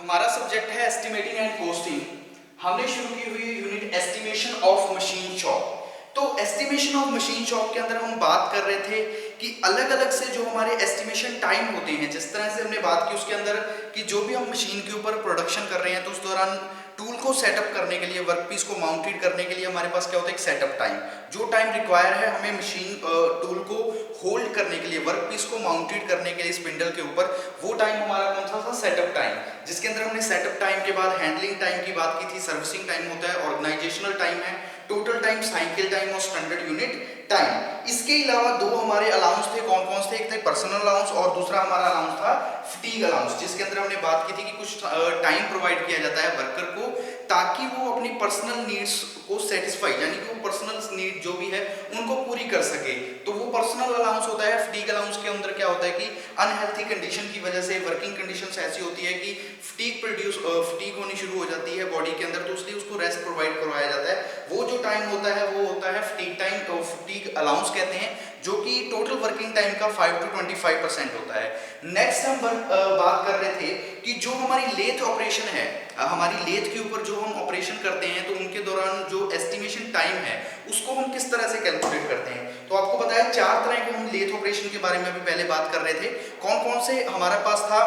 हमारा सब्जेक्ट है estimating and costing. हमने शुरू की हुई unit estimation of machine shop. तो एस्टिमेशन ऑफ मशीन शॉप के अंदर हम बात कर रहे थे कि अलग अलग से जो हमारे एस्टिमेशन टाइम होते हैं, जिस तरह से हमने बात की उसके अंदर कि जो भी हम मशीन के ऊपर प्रोडक्शन कर रहे हैं तो उस दौरान टूल को सेटअप करने के लिए, वर्कपीस को माउंटेड करने के लिए हमारे पास क्या होता है, एक सेटअप टाइम। जो टाइम रिक्वायर है हमें मशीन टूल को होल्ड करने के लिए, वर्कपीस को माउंटेड करने के लिए स्पिंडल के ऊपर, वो टाइम हमारा कौन सा था, सेटअप टाइम। जिसके अंदर हमने सेटअप टाइम के बाद हैंडलिंग टाइम की बात की थी, सर्विसिंग टाइम होता है, ऑर्गेनाइजेशनल टाइम है, टोटल टाइम, साइकिल टाइम और स्टैंडर्ड यूनिट टाइम। इसके अलावा दो हमारे अलाउंस थे, कौन कौन से, एक थे पर्सनल अलाउंस और दूसरा हमारा अलाउंस था फटीग अलाउंस, जिसके अंदर हमने बात की थी कि कुछ टाइम प्रोवाइड किया जाता है वर्कर को ताकि वो अपनी पर्सनल नीड्स को सेटिस्फाई, यानी कि वो पर्सनल नीड जो भी है उनको पूरी कर सके। तो वो पर्सनल अलाउंस होता है। फटीग अलाउंस के अंदर क्या होता है कि अनहेल्थी कंडीशन की वजह से, वर्किंग कंडीशंस ऐसी होती है कि फटीग होनी शुरू हो जाती है बॉडी के अंदर, तो इसलिए उसको रेस्ट प्रोवाइड करवाया जाता है। वो जो टाइम होता है वो होता है फटीग टाइम, तो फटीग अलाउंस कहते हैं, जो कि टोटल वर्किंग टाइम का 5 to 25% होता है। नेक्स्ट हम बात कर रहे थे कि जो हमारी लेथ ऑपरेशन है, हमारी लेथ के ऊपर जो हम ऑपरेशन करते हैं तो उनके दौरान जो एस्टिमेशन टाइम है उसको हम किस तरह से कैलकुलेट करते हैं। तो आपको बताया 4 तरह के हम लेथ ऑपरेशन के बारे में अभी पहले बात कर रहे थे। कौन कौन से हमारे पास था,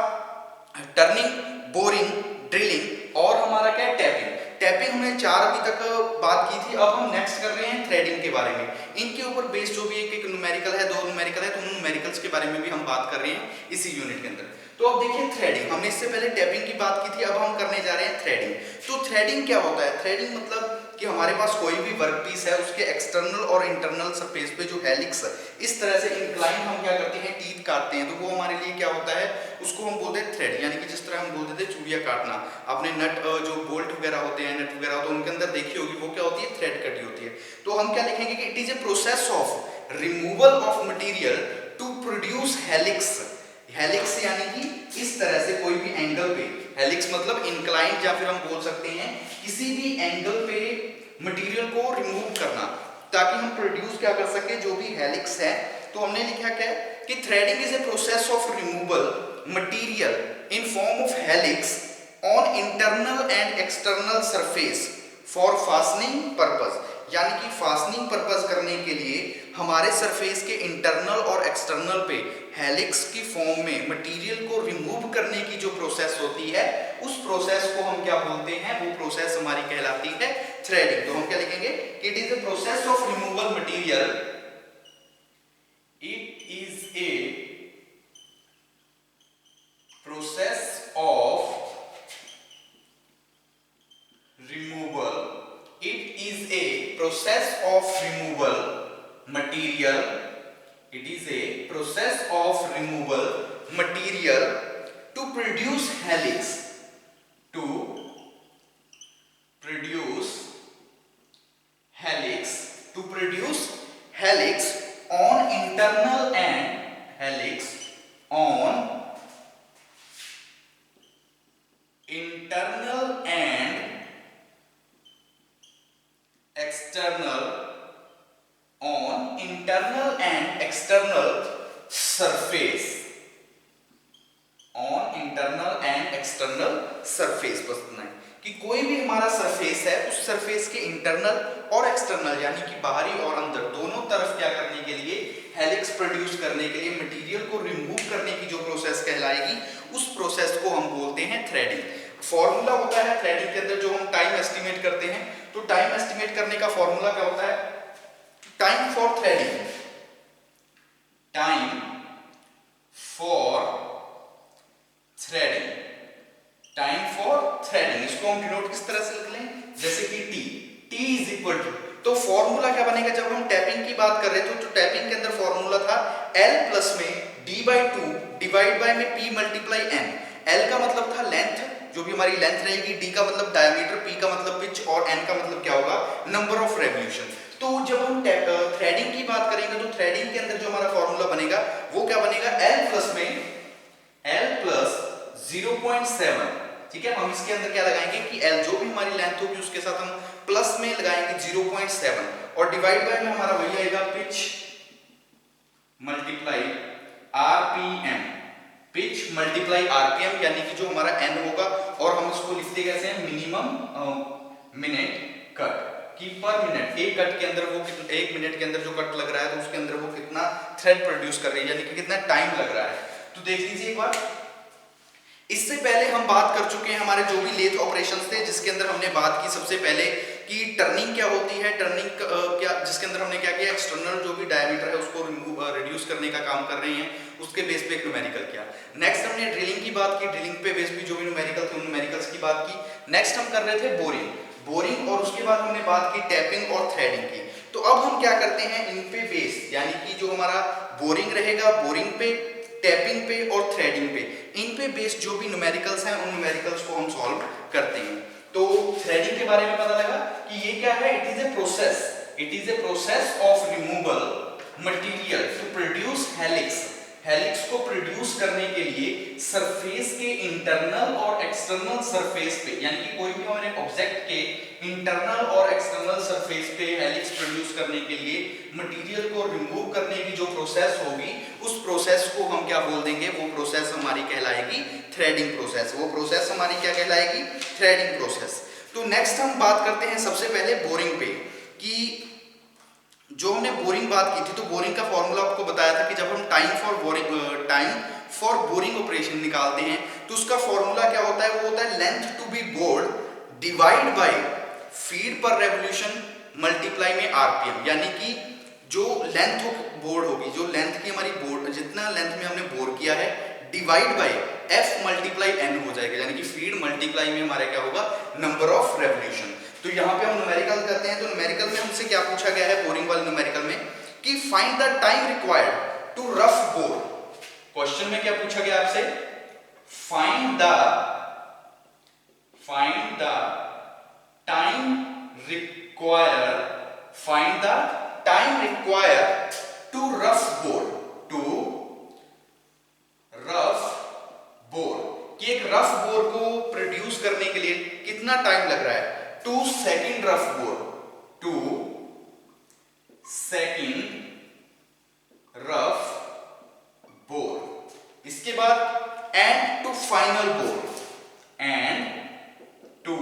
टर्निंग, बोरिंग, ड्रिलिंग और हमारा क्या है, टैपिंग। टैपिंग हमने 4 अभी तक बात की थी। अब हम नेक्स्ट कर रहे हैं थ्रेडिंग के बारे में। इनके ऊपर बेस्ड जो भी एक न्यूमेरिकल है, 2 न्यूमेरिकल है, तो उन न्यूमेरिकल्स के बारे में भी हम बात कर रहे हैं इसी यूनिट के अंदर। तो अब देखिए थ्रेडिंग, हमने इससे पहले टैपिंग की बात की थी, अब हम करने जा रहे हैं थ्रेडिंग। तो थ्रेडिंग क्या होता है, थ्रेडिंग मतलब कि हमारे पास कोई भी वर्क पीस है उसके एक्सटर्नल और इंटरनल सरफेस पे जो हेलिक्स इस तरह से इंक्लाइन हम क्या करते हैं, टीथ काटते हैं, तो वो हमारे लिए क्या होता है, उसको हम बोलते हैं थ्रेड। यानी कि जिस तरह हम बोलते थे चूड़ियां काटना, आपने नट जो बोल्ट वगैरह होते हैं, नट वगैरह होते हैं, उनके अंदर देखी होगी वो क्या होती है, थ्रेड कटी होती है। तो हम क्या लिखेंगे कि it is a process of removal of material to produce helix. Helix यानी कि इस तरह से कोई भी एंगल पे, हेलिक्स मतलब इंक्लाइंड, या फिर हम बोल सकते हैं किसी भी एंगल पे मटेरियल को रिमूव करना ताकि हम प्रोड्यूस क्या कर सके, जो भी हेलिक्स है। तो हमने लिखा क्या कि threading is a process of removal material in form of helix on internal and external surface for fastening purpose. यानी कि फास्टनिंग पर्पस करने के लिए हमारे सरफेस के इंटरनल और एक्सटर्नल पे हेलिक्स की फॉर्म में मटेरियल को रिमूव करने की जो प्रोसेस होती है, उस प्रोसेस को हम क्या बोलते हैं, वो प्रोसेस हमारी कहलाती है थ्रेडिंग। तो हम क्या लिखेंगे कि it is a process of removal material, it is a process of removal, it is a process of removal material, it is a process of removal material to produce helix, to produce helix, to produce helix on internal and helix on internal and external, on internal and external surface, on internal and external surface। बस इतना है कि कोई भी हमारा surface है, उस surface के इंटरनल और एक्सटर्नल यानी कि बाहरी और अंदर दोनों तरफ क्या करने के लिए, हेलिक्स प्रोड्यूस करने के लिए, मटेरियल को रिमूव करने की जो प्रोसेस कहलाएगी, उस प्रोसेस को हम बोलते हैं थ्रेडिंग। फॉर्मूला होता है थ्रेडिंग के अंदर, जो हम टाइम एस्टिमेट करते हैं, तो टाइम एस्टिमेट करने का फॉर्मूला क्या होता है, time for threading, time for threading, time for threading. इसको हम डिनोट किस तरह से लिख लें, जैसे कि टी इज इक्वल टू, तो फॉर्मूला क्या बनेगा, जब हम टैपिंग की बात कर रहे थे तो टैपिंग के अंदर फॉर्मूला था L प्लस में D/2 डिवाइड बाय में P मल्टीप्लाई N। L का मतलब था लेंथ, जो भी हमारी लेंथ रहेगी, D का मतलब डायमीटर, P का मतलब पिच और N का मतलब क्या होगा, नंबर ऑफ रेवोल्यूशन। तो जब हम थ्रेडिंग की बात करेंगे तो थ्रेडिंग के अंदर जो हमारा फॉर्मूला बनेगा वो क्या बनेगा, L प्लस में L प्लस 0.7। ठीक है, हम इसके अंदर क्या लगाएंगे कि L जो भी हमारी लेंथ होगी उसके साथ हम प्लस में लगाएंगे 0.7 और डिवाइड बाय में हमारा वही आएगा pitch multiply RPM, pitch multiply RPM, यानी कि जो हमारा N होगा और दिए कैसे हैं, मिनिमम मिनट कट, कि पर मिनट एक कट के अंदर वो एक मिनट के अंदर जो कट लग रहा है तो उसके अंदर वो कितना थ्रेड प्रोड्यूस कर रही है, यानी कि कितना टाइम लग रहा है। तो देख लीजिए एक बार, इससे पहले हम बात कर चुके हैं हमारे जो भी लेथ ऑपरेशंस थे, जिसके अंदर हमने बात की सबसे पहले कि टर्निंग क्या होती है, टर्निंग क्या, जिसके अंदर हमने क्या किया, एक्सटर्नल जो भी डायमीटर है उसको रिड्यूस करने का काम कर रहे हैं, उसके बेस पे एक न्यूमेरिकल किया। नेक्स्ट हमने ड्रिलिंग की बात की, ड्रिलिंग पे बेस पे जो भी न्यूमेरिकल थे उन न्यूमेरिकल्स की बात की। नेक्स्ट हम कर रहे थे बोरिंग, बोरिंग और उसके बाद हमने बात की टैपिंग और थ्रेडिंग की। तो अब हम क्या करते हैं, इन पे बेस, यानी कि जो हमारा बोरिंग रहेगा, बोरिंग पे, टैपिंग पे और थ्रेडिंग पे, इन पे बेस्ड जो भी न्यूमेरिकल्स हैं उन न्यूमेरिकल्स को हम सॉल्व करते हैं। तो थ्रेडिंग के बारे में पता लगा कि ये क्या है, it is a process, it is a process of removal material to produce helix, helix को प्रोड्यूस करने के लिए सरफेस के इंटरनल और एक्सटर्नल सरफेस पे, यानी कि कोई भी हमारे ऑब्जेक्ट के इंटरनल और एक्सटर्नल सरफेस पे हेलिक्स प्रोड्यूस करने के लिए मटेरियल को रिमूव करने की जो प्रोसेस होगी, उस प्रोसेस को हम क्या बोल देंगे, वो प्रोसेस हमारी कहलाएगी थ्रेडिंग प्रोसेस, वो प्रोसेस हमारी क्या कहलाएगी, थ्रेडिंग प्रोसेस। तो नेक्स्ट हम बात करते हैं सबसे पहले बोरिंग पे, कि जो हमने बोरिंग बात की थी, तो बोरिंग का फॉर्मूला आपको बताया था कि जब हम टाइम फॉर बोरिंग ऑपरेशन निकालते हैं तो उसका फॉर्मूला क्या होता है, वो होता है length to be bored divide by feed per revolution multiply में आरपीएम, यानी कि जो लेंथ ऑफ बोर्ड होगी, जो लेंथ की हमारी बोर्ड, जितना लेंथ में हमने बोर किया है, divide by F multiply N हो जाएगा, यानी कि फीड मल्टीप्लाई में हमारे क्या होगा, नंबर ऑफ रेवोल्यूशन। तो यहाँ पे हम न्यूमेरिकल करते हैं, तो न्यूमेरिकल में हमसे क्या पूछा गया है, बोरिंग वाले न्यूमेरिकल में, कि find the time required to rough bore. Question में क्या पूछा गया आपसे, find the time required, find the time required to rough bore, कि एक रफ बोर को प्रोड्यूस करने के लिए कितना टाइम लग रहा है, 2 second rough bore, 2 second rough bore. इसके बाद and to final bore, and to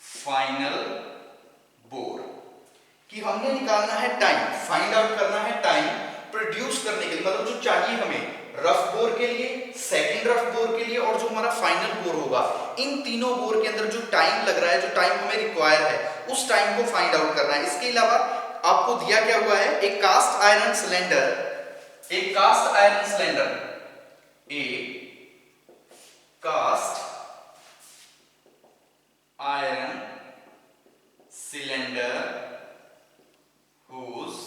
final bore, कि हमने निकालना है टाइम, फाइंड आउट करना है टाइम प्रोड्यूस करने के लिए, मतलब जो चाहिए हमें रफ बोर के लिए, सेकंड रफ बोर के लिए और जो हमारा फाइनल बोर होगा, इन तीनों बोर के अंदर जो टाइम लग रहा है, जो टाइम हमें रिक्वायर है, उस टाइम को फाइंड आउट करना है। इसके अलावा आपको दिया क्या हुआ है, एक कास्ट आयरन सिलेंडर, एक कास्ट आयरन सिलेंडर, एक cast iron cylinder whose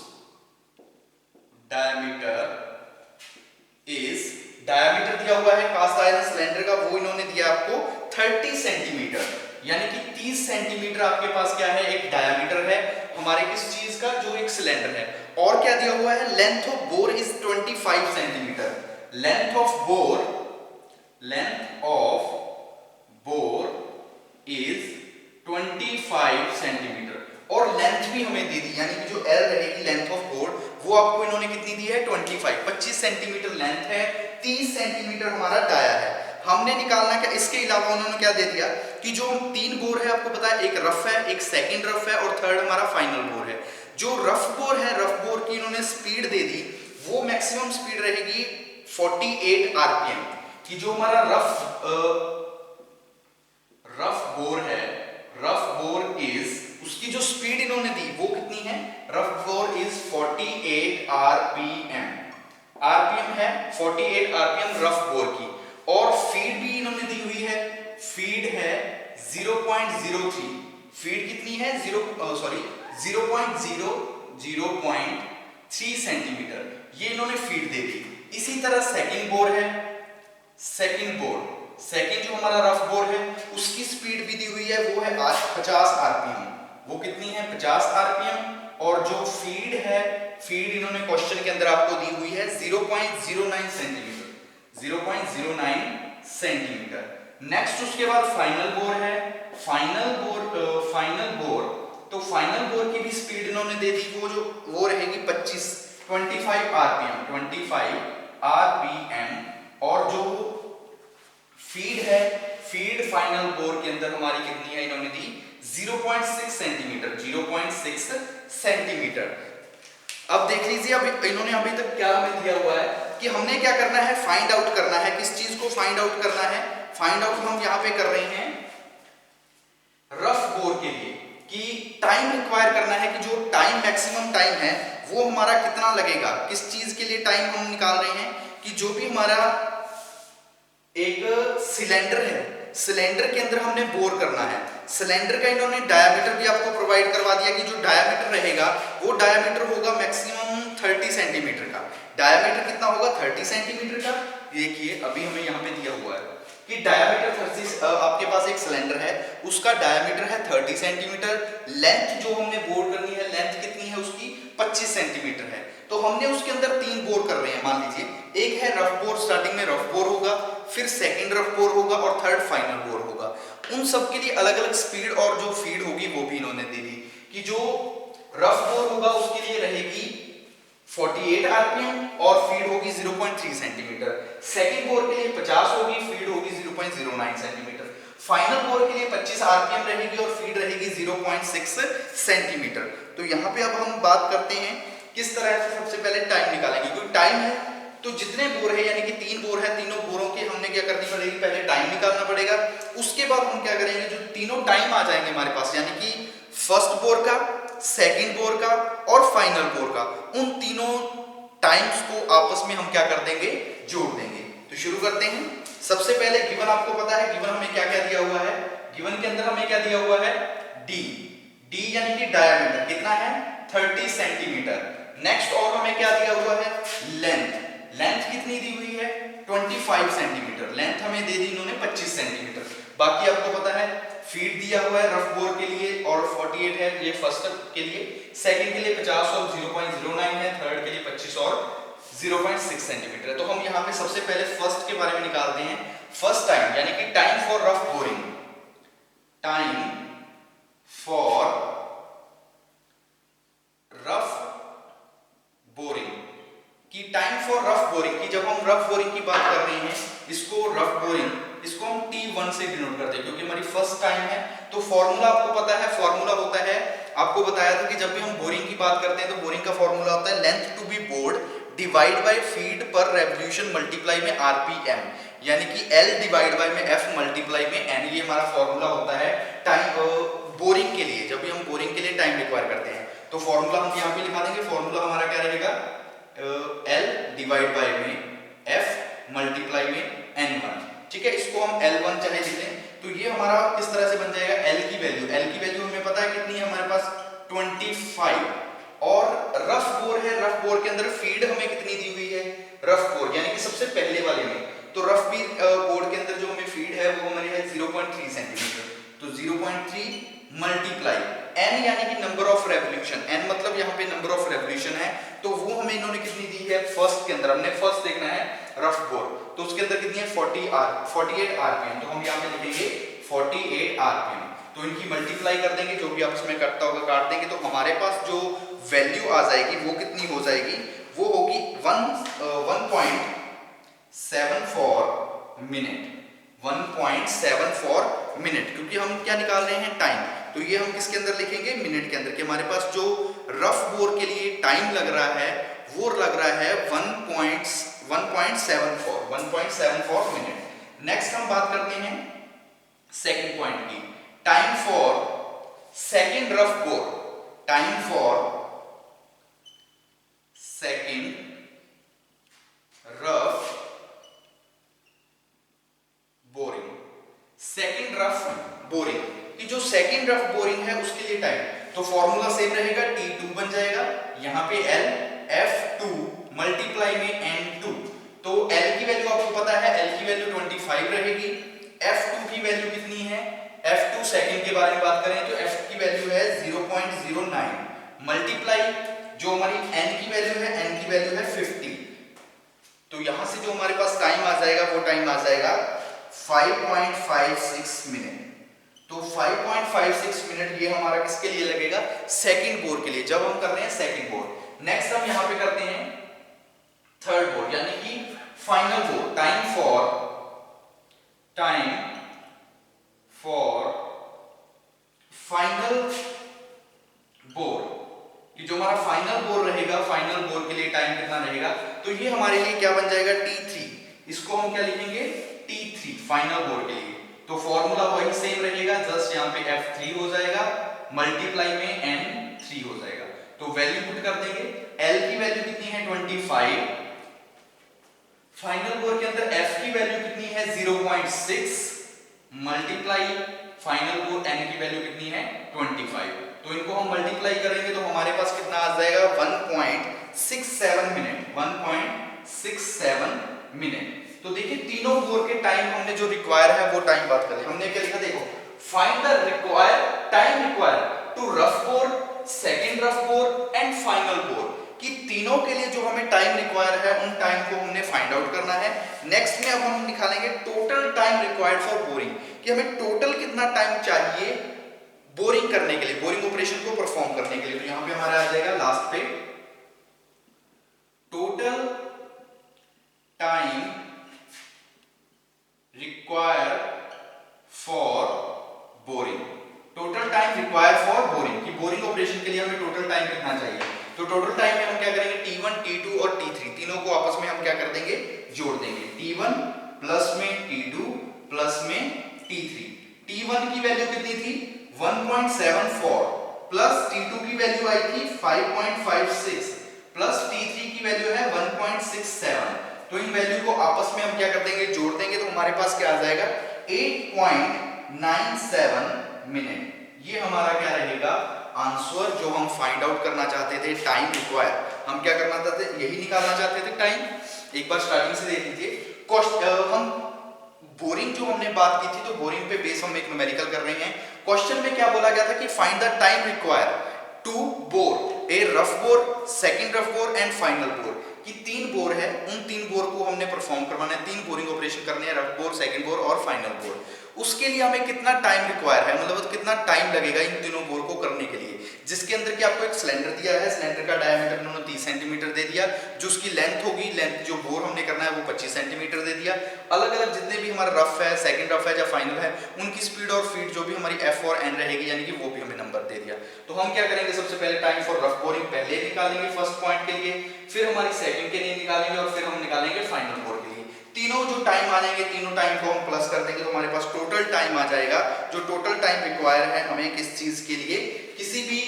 diameter is, diameter दिया हुआ है कास्ट आयरन सिलेंडर का, वो इन्होंने दिया आपको 30 सेंटीमीटर, यानी कि 30 सेंटीमीटर आपके पास क्या है, एक डायमीटर है हमारे किस चीज का, जो एक सिलेंडर है। और क्या दिया हुआ है, length of bore is 25 centimetre, length of bore is 25 centimetre, और लेंथ भी हमें दे दी, यानी कि जो एल रहेगी लेंथ ऑफ बोर्ड, वो आपको इन्होंने कितनी दी है, 25 सेंटीमीटर लेंथ है, 30 सेंटीमीटर हमारा डाया है। हमने निकालना क्या, इसके अलावा उन्होंने क्या दे दिया कि जो 3 बोर है, आपको पता है, एक रफ है, एक सेकंड रफ है और थर्ड हमारा फाइनल बोर है। जो रफ बोर है, रफ बोर की इन्होंने स्पीड दे दी, वो मैक्सिमम स्पीड रहेगी 48 आरपीएम, कि जो हमारा रफ बोर है, रफ बोर इज, उसकी जो स्पीड इन्होंने दी वो कितनी है, rough bore is 48 RPM, RPM है 48 आरपीएम रफ बोर की, और फीड भी इन्होंने दी हुई है, फीड है 0.03, फीड कितनी है 0.3 सेंटीमीटर, ये इन्होंने फीड दे दी। इसी तरह सेकंड बोर है, सेकंड जो हमारा रफ बोर है, उसकी स्पीड भी दी हुई है, वो है 50 आरपीएम, वो कितनी है 50 आरपीएम, और जो फीड है, फीड इन्होंने क्वेश्चन के अंदर आपको दी हुई है 0.09 सेंटीमीटर, 0.09 सेंटीमीटर। नेक्स्ट उसके बाद फाइनल बोर है, फाइनल बोर, तो फाइनल बोर की भी स्पीड इन्होंने दे दी, वो रहेगी 25 आरपीएम, और जो फीड है, फीड फाइनल बोर के अंदर हमारी कितनी है, इन्होंने दी 0.6 सेंटीमीटर, 0.6 सेंटीमीटर। अब देख लीजिए, अब इन्होंने अभी तक क्या हमें दिया हुआ है कि हमने क्या करना है, फाइंड आउट करना है। किस चीज को फाइंड आउट करना है? फाइंड आउट हम यहां पे कर रहे हैं रफ बोर के लिए कि टाइम रिक्वायर करना है कि जो टाइम मैक्सिमम टाइम है वो हमारा कितना लगेगा। किस चीज के लिए टाइम हम निकाल रहे हैं कि जो भी हमारा एक सिलेंडर है, सिलेंडर के अंदर हमने बोर करना है। सिलेंडर का इन्होंने डायामीटर भी आपको प्रोवाइड करवा दिया कि जो डायामीटर रहेगा वो डायामीटर होगा मैक्सिमम 30 सेंटीमीटर का। डायामीटर कितना होगा? 30 सेंटीमीटर का। देखिए अभी हमें यहाँ पे दिया हुआ है कि डायामीटर 30, आपके पास एक सिलेंडर है, उसका डायामीटर है 30 सेंटीमीटर। लेंथ जो हमने बोर करनी है, लेंथ कितनी है उसकी? 25 सेंटीमीटर है। तो हमने उसके अंदर 3 बोर कर रहे हैं। मान लीजिए एक है रफ बोर, स्टार्टिंग में रफ बोर होगा, फिर सेकंड रफ बोर होगा और थर्ड फाइनल बोर होगा। उन सब के लिए अलग अलग स्पीड और जो फीड होगी वो भी इन्होंने दे दी कि जो रफ बोर होगा उसके लिए रहेगी 48 आरपीएम और फीड होगी 0.3 सेंटीमीटर। सेकंड बोर के लिए 50 होगी, फीड होगी 0.09 सेंटीमीटर। फाइनल बोर के लिए 25 आरपीएम रहेगी और फीड रहेगी 0.6 सेंटीमीटर। तो यहाँ पे अब हम बात करते हैं किस तरह से सबसे पहले टाइम निकालेंगे। क्योंकि टाइम है तो जितने बोर है, यानी कि 3 बोर है, तीनों बोरों की हमने क्या करनी पड़ेगी, पहले टाइम निकालना पड़ेगा। उसके बाद हम क्या करेंगे, जो तीनों टाइम आ जाएंगे हमारे पास, यानी कि फर्स्ट बोर का, सेकंड बोर का और फाइनल बोर का, उन तीनों टाइम्स को आपस में हम क्या कर देंगे, जोड़ देंगे। तो शुरू करते हैं। सबसे पहले गिवन आपको पता है, गिवन हमें क्या क्या दिया हुआ है। गिवन के अंदर हमें क्या दिया हुआ है, डी। डी यानी कि डायमीटर कितना है, 30 सेंटीमीटर। नेक्स्ट और हमें क्या दिया हुआ है, लेंथ। लेंथ कितनी दी हुई है, 25 सेंटीमीटर। लेंथ हमें दे दी इन्होंने 25 सेंटीमीटर। बाकी आपको पता है फीड दिया हुआ है रफ बोर के लिए और 48 है ये फर्स्ट के लिए, सेकंड के लिए 50 और 0.09 है, थर्ड के लिए 25 और 0.6 सेंटीमीटर है। तो हम यहाँ पे सबसे पहले फर्स्ट के बारे में निकालते हैं। फर्स्ट टाइम यानी कि time for rough boring, time for rough boring की, टाइम फॉर रफ बोरिंग की, जब हम रफ बोरिंग की बात कर रहे हैं, इसको रफ बोरिंग, इसको हम T1 से डिनोट करते हैं क्योंकि हमारी फर्स्ट टाइम है। तो फॉर्मूला आपको पता है, फॉर्मूला होता है, आपको बताया था कि जब भी हम बोरिंग की बात करते हैं तो बोरिंग का फॉर्मूला होता है length to be bored divide by feed per revolution multiply में आरपीएम, यानी कि L डिवाइड बाय में F मल्टीप्लाई में N। ये हमारा फॉर्मूला होता है टाइम बोरिंग के लिए, जब भी हम बोरिंग के लिए टाइम रिक्वायर करते हैं। तो फॉर्मूला हम यहाँ पे लिखा देंगे। फॉर्मूला हमारा क्या रहेगा, L डिवाइड बाय में F मल्टीप्लाई में N1। ठीक है, इसको हम L1 चाहे लिख लें। तो ये हमारा किस तरह से बन जाएगा, L की वैल्यू हमें पता है कितनी है हमारे पास, 25। और रफ बोर है, रफ बोर के अंदर फीड हमें कितनी दी हुई है, रफ बोर यानी कि सबसे पहले वाले में, तो रफ बोर के अंदर जो हमें फीड है वो हमारी है 0.3 सेंटीमीटर। तो 0.3 मल्टीप्लाई n यानी कि नंबर ऑफ रेवोल्यूशन, n मतलब यहाँ पे नंबर ऑफ रेवोल्यूशन है, तो वो हमें इन्होंने कितनी दी है फर्स्ट के अंदर, हमने फर्स्ट देखना है रफ बोर, तो उसके अंदर कितनी है 48 आरपीएम। तो हम यहाँ पे लिखेंगे 48 आरपीएम। तो इनकी मल्टीप्लाई कर देंगे, जो भी आपस में कटता होगा काट देंगे, तो हमारे पास जो वैल्यू आ जाएगी वो कितनी हो जाएगी, वो होगी 1.74 मिनट, 1.74 मिनट। क्योंकि हम क्या निकाल रहे हैं, टाइम। तो ये हम किसके अंदर लिखेंगे, मिनट के अंदर, कि हमारे पास जो रफ बोर के लिए टाइम लग रहा है वो लग रहा है 1.74 मिनट। नेक्स्ट हम बात करते हैं सेकंड पॉइंट की, time for second rough bore, time for second rough boring, second rough boring कि जो सेकंड रफ बोरिंग है उसके लिए टाइम, तो फॉर्मूला सेम रहेगा, T2 बन जाएगा, यहां पे L F2 मल्टीप्लाई में N2। तो L की वैल्यू आपको पता है, L की वैल्यू 25 रहेगी, F2 की वैल्यू कितनी है, F2 सेकंड के बारे में बात करें तो F की वैल्यू है 0.09 मल्टीप्लाई जो हमारी N की वैल्यू है, N की वैल्यू है 50। तो यहां से जो हमारे पास टाइम आ जाएगा वो टाइम आ जाएगा 5.56 मिनट। तो 5.56 मिनट ये हमारा किसके लिए लगेगा, सेकंड बोर के लिए, जब हम कर रहे हैं सेकंड बोर। नेक्स्ट हम यहां पे करते हैं थर्ड बोर यानी कि final bore, time 25, final bore के अंदर F की वैल्यू कितनी है 0.6 मल्टीप्लाई फाइनल बोर N की वैल्यू कितनी है 25। तो इनको हम मल्टीप्लाई करेंगे तो हमारे पास कितना आ जाएगा 1.67 मिनट, 1.67 मिनट। तो देखिए तीनों बोर के टाइम हमने जो रिक्वायर है वो टाइम बात करें, हमने क्या लिखा देखो, find the required time required to rough bore, second rough bore and final bore, कि तीनों के लिए जो हमें टाइम रिक्वायर है उन टाइम को हमने फाइंड आउट करना है। नेक्स्ट में अब हम निकालेंगे total time required for boring, कि हमें टोटल कितना टाइम चाहिए बोरिंग करने के लिए, बोरिंग ऑपरेशन को परफॉर्म करने के लिए। तो यहां पे हमारा आ जाएगा लास्ट पे total time required for boring, total time required for boring, कि बोरिंग ऑपरेशन के लिए हमें टोटल टाइम कितना चाहिए। तो टोटल टाइम में हम क्या करेंगे, T1, T2 और T3 तीनों को आपस में हम क्या कर देंगे, जोड़ देंगे। T1 प्लस में T2 प्लस में T3। T1 की वैल्यू कितनी थी 1.74 प्लस T2 की वैल्यू आई थी 5.56 प्लस T3 की वैल्यू है 1.67। तो इन वैल्यू को आपस में हम क्या कर देंगे, जोड़ देंगे। तो हमारे पास क्या आ जाएगा 8.97 मिनट। ये हमारा क्या रहेगा आंसर, जो हम फाइंड आउट करना चाहते थे टाइम रिक्वायर। हम क्या करना चाहते थे, यही निकालना चाहते थे टाइम। एक बार स्टार्टिंग से देख लीजिए, हम बोरिंग जो हमने बात की थी, तो बोरिंग पे बेस हम एक न्यूमेरिकल कर रहे हैं। क्वेश्चन में क्या बोला गया था कि find the time require to bore, a rough bore, second rough bore and final bore, कि तीन बोर है, उन तीन बोर को हमने परफॉर्म करवाना है, तीन बोरिंग ऑपरेशन करने हैं, रफ बोर, सेकंड बोर और फाइनल बोर। उसके लिए हमें कितना टाइम रिक्वायर है, मतलब कितना टाइम लगेगा इन तीनों बोर को करने के लिए। जिसके अंदर कि आपको एक सिलेंडर दिया है, सिलेंडर का डायमीटर उन्होंने 30 सेंटीमीटर दे दिया, जो उसकी लेंथ होगी, लेंथ जो बोर हमने करना है वो 25 सेंटीमीटर दे दिया। अलग अलग जितने भी हमारा रफ है, सेकंड रफ है या फाइनल है, उनकी स्पीड और फीड जो भी हमारी F और N रहेगी, यानी कि वो भी हमें नंबर दे दिया। तो हम क्या करेंगे, सबसे पहले टाइम फॉर रफ बोरिंग पहले निकालेंगे फर्स्ट पॉइंट के लिए, फिर हमारी सेकंड के लिए निकालेंगे और फिर हम निकालेंगे फाइनल बोर के लिए। तीनों जो टाइम आ जाएंगे, तीनों टाइम को हम प्लस कर देंगे तो हमारे पास टोटल टाइम आ जाएगा। जो टोटल टाइम रिक्वायर है हमें किस चीज के लिए, किसी भी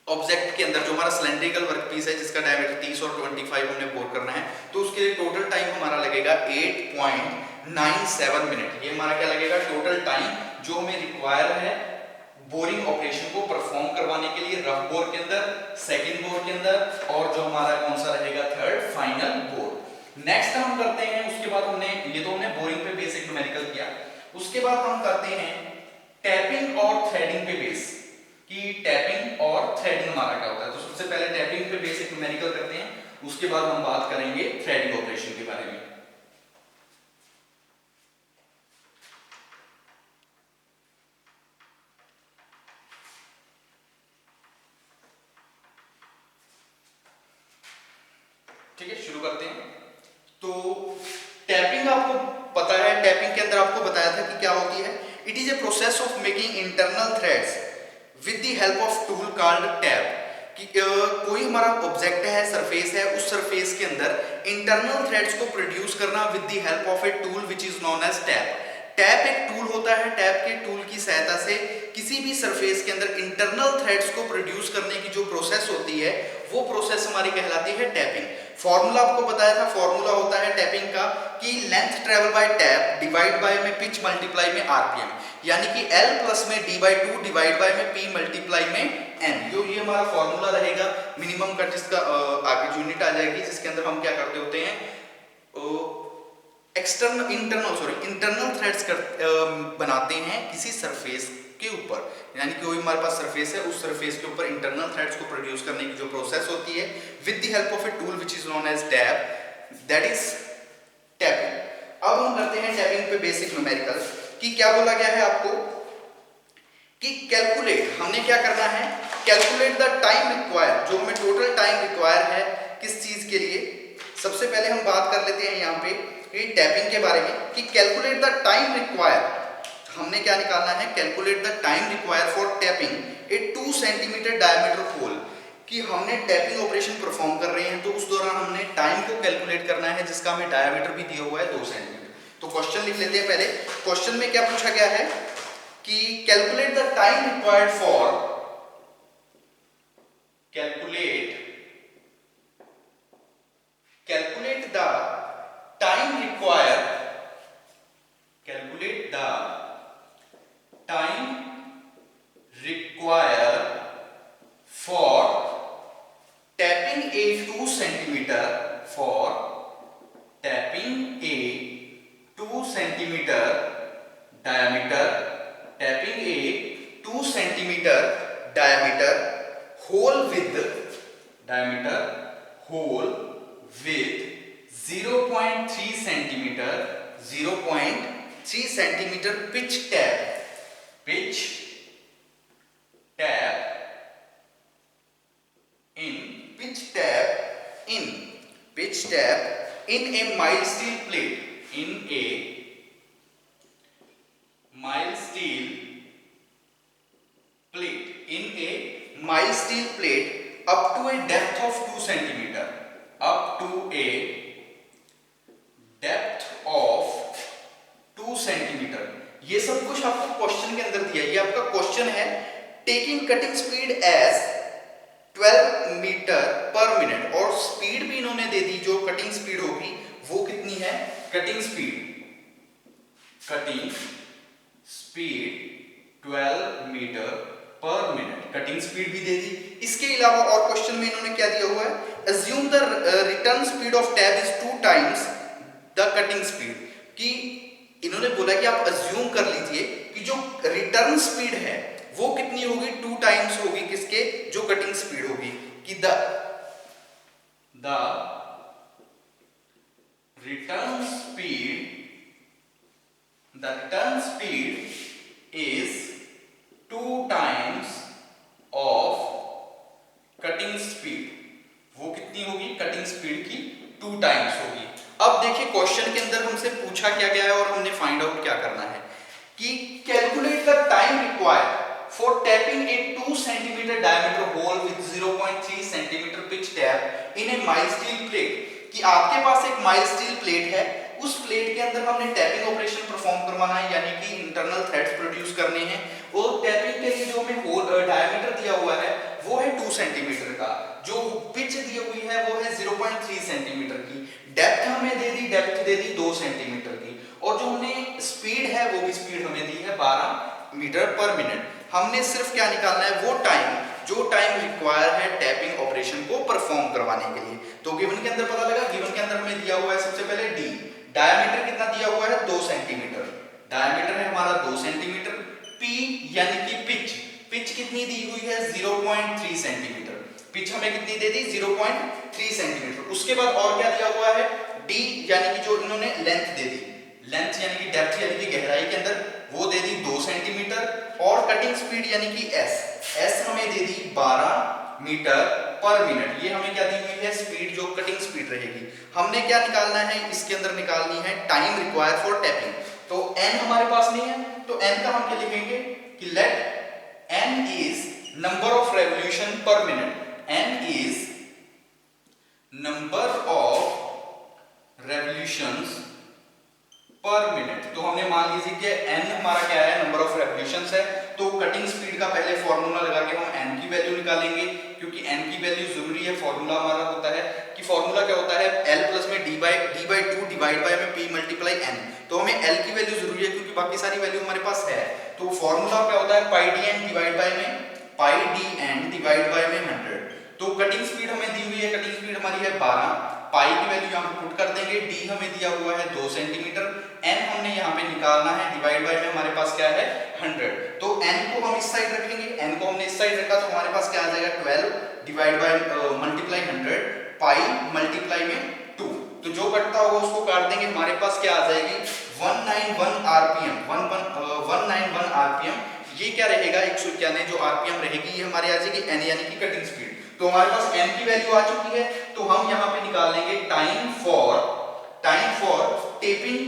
ऑब्जेक्ट के अंदर जो हमारा सिलेंड्रिकल वर्कपीस है जिसका डायमीटर 30 और 25 हमने बोर करना है, तो उसके लिए टोटल टाइम हमारा लगेगा 8.97 मिनट। ये हमारा क्या लगेगा टोटल टाइम जो हमें रिक्वायर है बोरिंग ऑपरेशन को परफॉर्म करवाने के लिए, रफ बोर के अंदर, सेकंड बोर के अंदर और जो हमारा कौन सा रहेगा थर्ड फाइनल बोर। नेक्स्ट हम करते हैं, उसके बाद हमने ये तो हमने बोरिंग पे बेसिक न्यूमेरिकल किया, उसके बाद हम करते हैं टैपिंग और थ्रेडिंग पे बेस, कि टैपिंग और थ्रेडिंग हमारा क्या होता है। तो सबसे पहले टैपिंग पे बेसिक न्यूमेरिकल करते हैं, उसके बाद हम बात करेंगे थ्रेडिंग ऑपरेशन के बारे में। ठीक है, शुरू करते हैं। तो टैपिंग आपको पता है, टैपिंग के अंदर आपको बताया था कि क्या होती है। It is a process of making internal threads with the help of tool called tap, कि कोई हमारा ऑब्जेक्ट है, सरफेस है, उस सरफेस के अंदर इंटरनल थ्रेड्स को प्रोड्यूस करना with the help of a tool which is known as tap. Tap एक टूल होता है, टैप के टूल की सहायता से किसी भी सरफेस के अंदर इंटरनल थ्रेड्स को प्रोड्यूस करने की जो प्रोसेस होती है वो प्रोसेस हमारी कहलाती है टैपिंग। फॉर्मूला आपको बताया था, फॉर्मूला होता है टैपिंग का कि length travel by tap divide by में पिच मल्टीप्लाई में आरपीएम, यानी कि L प्लस में D/2 डिवाइड बाय में P मल्टीप्लाई में N। ये हमारा फॉर्मूला रहेगा मिनिमम कट, जिसका आगे यूनिट आ जाएगी, जिसके अंदर हम क्या करते होते हैं इंटरनल थ्रेड्स बनाते हैं किसी सरफेस के ऊपर, यानी कि कोई हमारे पास सरफेस है, उस सरफेस के ऊपर इंटरनल थ्रेड्स को प्रोड्यूस करने की जो प्रोसेस होती है with the help of a tool which is known as tap, that is tapping. अब हम करते हैं टैपिंग पे बेसिक न्यूमेरिकल, कि क्या बोला गया है आपको कि कैलकुलेट, हमने क्या करना है, कैलकुलेट द टाइम रिक्वायर, जो हमें टोटल टाइम रिक्वायर है किस चीज के लिए। सबसे पहले हम बात कर लेते हैं यहाँ पे टैपिंग के बारे में, कि कैलकुलेट द टाइम रिक्वायर, हमने क्या निकालना है, calculate the time require for tapping a 2 centimetre diameter hole, कि हमने टैपिंग ऑपरेशन परफॉर्म कर रहे हैं तो उस दौरान हमने टाइम को कैलकुलेट करना है जिसका हमें डायमीटर भी दिया हुआ है 2 सेंटीमीटर। तो क्वेश्चन लिख लेते हैं पहले। क्वेश्चन में क्या पूछा गया है कि calculate the time required for, calculate a 2 centimeter diameter hole with 0.3 centimeter pitch tab in a mild steel plate up to a depth of 2 centimeter ये सब कुछ आपको क्वेश्चन के अंदर दिया है। ये आपका क्वेश्चन है, taking cutting speed as 12 metre per minute, और स्पीड भी इन्होंने दे दी, जो कटिंग स्पीड होगी वो कितनी है, cutting speed 12 metre per minute, cutting speed भी दे दी। इसके अलावा और क्वेश्चन में इन्होंने क्या दिया हुआ है, assume the return speed of tab is 2 times the cutting speed, कि इन्होंने बोला कि आप अज्यूम कर लीजिए कि जो रिटर्न स्पीड है वो कितनी होगी, 2 टाइम्स होगी किसके, जो कटिंग स्पीड होगी, कि the return speed is 2 times of cutting speed, वो कितनी होगी, कटिंग स्पीड की 2 टाइम्स होगी। अब देखिए क्वेश्चन के अंदर हमसे पूछा क्या गया है और हमने फाइंड आउट क्या करना है, कि calculate the time required for tapping a 2 centimeter diameter hole with 0.3 centimeter pitch tab in a mild steel plate, कि आपके पास एक माइल्ड स्टील प्लेट है, उस प्लेट के अंदर हमने टैपिंग ऑपरेशन परफॉर्म करवाना है, यानी कि इंटरनल थ्रेड्स प्रोड्यूस करने हैं, और टैपिंग के लिए जो हमें होल डायमीटर दिया हुआ है वो है 2 सेंटीमीटर का, जो पिच दी हुई है वो है 0.3 सेंटीमीटर की, डेप्थ हमें दे दी 2 सेंटीमीटर की, और जो हमने स्पीड है वो भी स्पीड हमें दी है 12 मीटर पर मिनट। हमने सिर्फ क्या निकालना है, वो टाइम जो टाइम रिक्वायर है टैपिंग ऑपरेशन को परफॉर्म करवाने के लिए। तो गिवन के अंदर पता लगा, गिवन के अंदर हमें दिया हुआ है सबसे पहले डी, डायमीटर कितना दिया हुआ है, 2 सेंटीमीटर, डायमीटर है हमारा 2 सेंटीमीटर, पी यानी कि पिच कितनी दी हुई है, 0.3 सेंटीमीटर, पिच हमें कितनी दे दी, 0.3 सेंटीमीटर। उसके बाद और क्या दिया हुआ है, डी यानी कि जो इन्होंने लेंथ दे दी, लेंथ यानी कि डेप्थ यानी कि गहराई के अंदर, वो दे दी 2 सेंटीमीटर, और कटिंग स्पीड यानी कि एस हमें दे दी 12 मीटर पर मिनट। ये हमें क्या दी हुई है, स्पीड, जो कटिंग स्पीड रहेगी। हमने क्या निकालना है, इसके अंदर निकालनी है टाइम रिक्वायर्ड फॉर टैपिंग। तो एन हमारे पास नहीं है, तो एन का हम क्या लिखेंगे, कि let N is number of revolution per minute, N is number of revolutions per minute. तो हमने मान लीजिए कि n हमारा क्या है, नंबर ऑफ रेवोल्यूशंस है, तो कटिंग स्पीड का पहले फॉर्मूला लगा के हम n की वैल्यू निकालेंगे, क्योंकि n की वैल्यू जरूरी है। फॉर्मूला हमारा होता है कि फॉर्मूला क्या होता है, l प्लस में d बाई 2 डिवाइड बाय में p मल्टीप्लाई n, तो हमें l की वैल्यू जरूरी है क्योंकि बाकी सारी वैल्यू हमारे पास है। तो फॉर्मूला क्या होता है, पाई डी एन डिवाइड बाय में 100। तो कटिंग स्पीड हमें दी हुई है, कटिंग स्पीड हमारी है 12, पाई की वैल्यू यहाँ पे पुट कर देंगे, डी हमें दिया हुआ है 2 सेंटीमीटर, एन हमने यहाँ पे निकालना है, डिवाइड बाय में हमारे पास क्या है 100। तो एन को हम इस साइड रखेंगे, एन को हमने इस साइड रखा तो हमारे पास क्या आ जाएगा 12 divide by multiply 100 pi multiply में 2। तो जो कटता होगा उसको काट देंगे, हमारे पास क्या आ जाएगी 191 आरपीएम, 191 आरपीएम। ये क्या रहेगा 191 जो आरपीएम रहेगी, ये हमारे आ जाएगी एन यानी कि कटिंग स्पीड। तो हमारे पास एन की वैल्यू आ चुकी है, तो हम यहाँ पे निकाल लेंगे टाइम फॉर टेपिंग,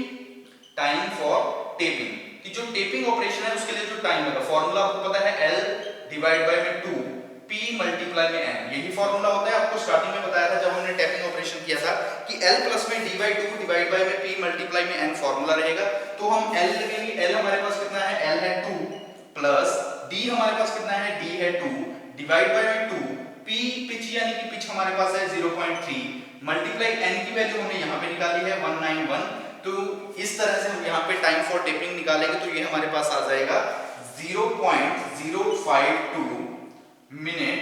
कि जो टेपिंग ऑपरेशन है उसके लिए जो टाइम है, फॉर्मूला आपको पता है L डिवाइड बाय में 2 P मल्टीप्लाई में n, यही फॉर्मूला होता है। आपको स्टार्टिंग में बताया था जब हमने टेपिंग ऑपरेशन किया था कि L प्लस में d बाई 2 डिवाइड बाय में P मल्टीप्लाई में n फॉर्मूला रहेगा। तो हम L लगेंगे, L हमारे पास कितना है, L है 2 प्लस D हमारे पास कितना है, D है 2 डिवाइड बाय में 2 P पिच यानी कि पिच हमारे पास है 0.3 मल्टीप्लाई n की वैल्यू हमने यहाँ पे निकाली है 191। तो इस तरह से हम यहाँ पे टाइम फॉर टेपिंग निकालेंगे तो ये हमारे पास आ जाएगा 0.052 मिनट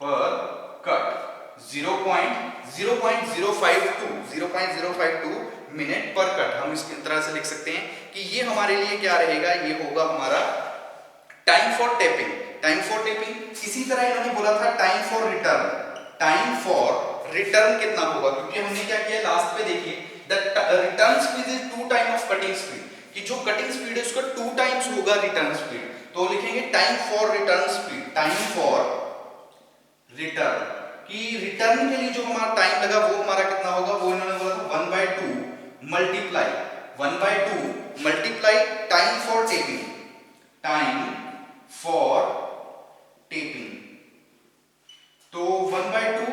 पर कट, 0.052 मिनट पर कट। हम इस तरह से लिख सकते हैं कि ये हमारे लिए क्या रहेगा, ये होगा हमारा time for tapping, time for tapping इसी तरह इन्होंने बोला था time for return, time for return कितना होगा, क्योंकि हमने क्या किया लास्ट पे देखिए the return speed is 2 time of cutting speed, कि जो कटिंग स्पीड है उसका 2 टाइम्स होगा रिटर्न स्पीड, तो लिखेंगे time for return speed, time for return, कि रिटर्न के लिए जो हमारा टाइम लगा वो हमारा कितना होगा, वो इन्होंने बोला था 1/2 multiply 1/2 multiply time for tapping, time for tapping, तो 1/2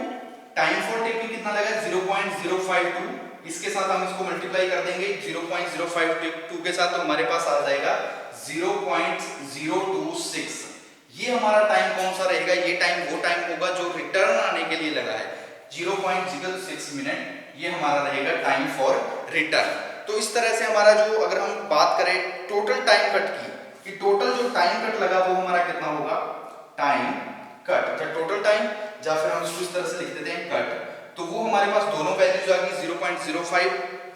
टाइम फॉर टेपिंग कितना लगा 0.052, इसके साथ हम इसको मल्टीप्लाई कर देंगे 0.052 के साथ, तो हमारे पास आ जाएगा 0.026। ये हमारा टाइम कौन सा रहेगा, ये टाइम वो टाइम होगा जो रिटर्न आने के लिए लगा है 0.06 मिनट, ये हमारा रहेगा टाइम फॉर रिटर्न। तो इस तरह से हमारा जो अगर हम बात करें टोटल टाइम कट की, कि टोटल जो टाइम कट लगा वो हमारा कितना होगा, टाइम कट या टोटल टाइम, या फिर हम इसको इस तरह से लिख देते हैं कट, तो वो हमारे पास दोनों वैल्यूज आ गई 0.05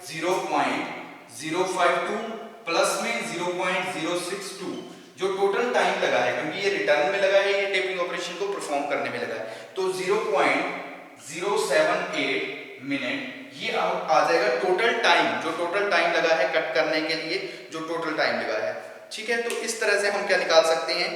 0.052 प्लस में 0.062, जो टोटल टाइम लगा है, क्योंकि ये रिटर्न में लगा है, ये टेपिंग ऑपरेशन को परफॉर्म करने में लगा है, तो 0.078 मिनट, ये आ जाएगा टोटल टाइम, जो टोटल टाइम लगा है कट करने के लिए, जो टोटल टाइम लगा है। ठीक है, तो इस तरह से हम क्या निकाल सकते हैं,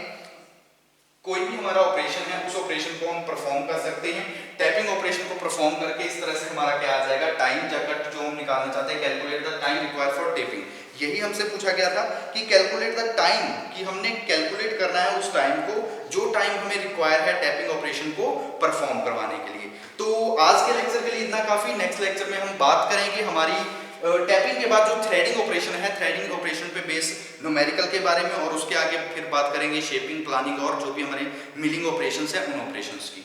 कोई भी हमारा ऑपरेशन है उस ऑपरेशन को हम परफॉर्म कर सकते हैं, टैपिंग ऑपरेशन को परफॉर्म करके इस तरह से हमारा क्या आ जाएगा, टाइम या कट जो हम निकालना चाहते हैं, calculate the time required for tapping. यही हमसे पूछा गया था कि कैलकुलेट द टाइम, कि हमने कैलकुलेट करना है उस टाइम को जो टाइम हमें रिक्वायर है टैपिंग ऑपरेशन को परफॉर्म करवाने के लिए। तो आज के लेक्चर के लिए इतना काफी, नेक्स्ट लेक्चर में हम बात करेंगे हमारी टैपिंग के बाद जो थ्रेडिंग ऑपरेशन है, थ्रेडिंग ऑपरेशन पे बेस न्यूमेरिकल के बारे में, और उसके आगे फिर बात करेंगे शेपिंग, प्लानिंग और जो भी हमारे मिलिंग ऑपरेशंस हैं उन ऑपरेशंस की।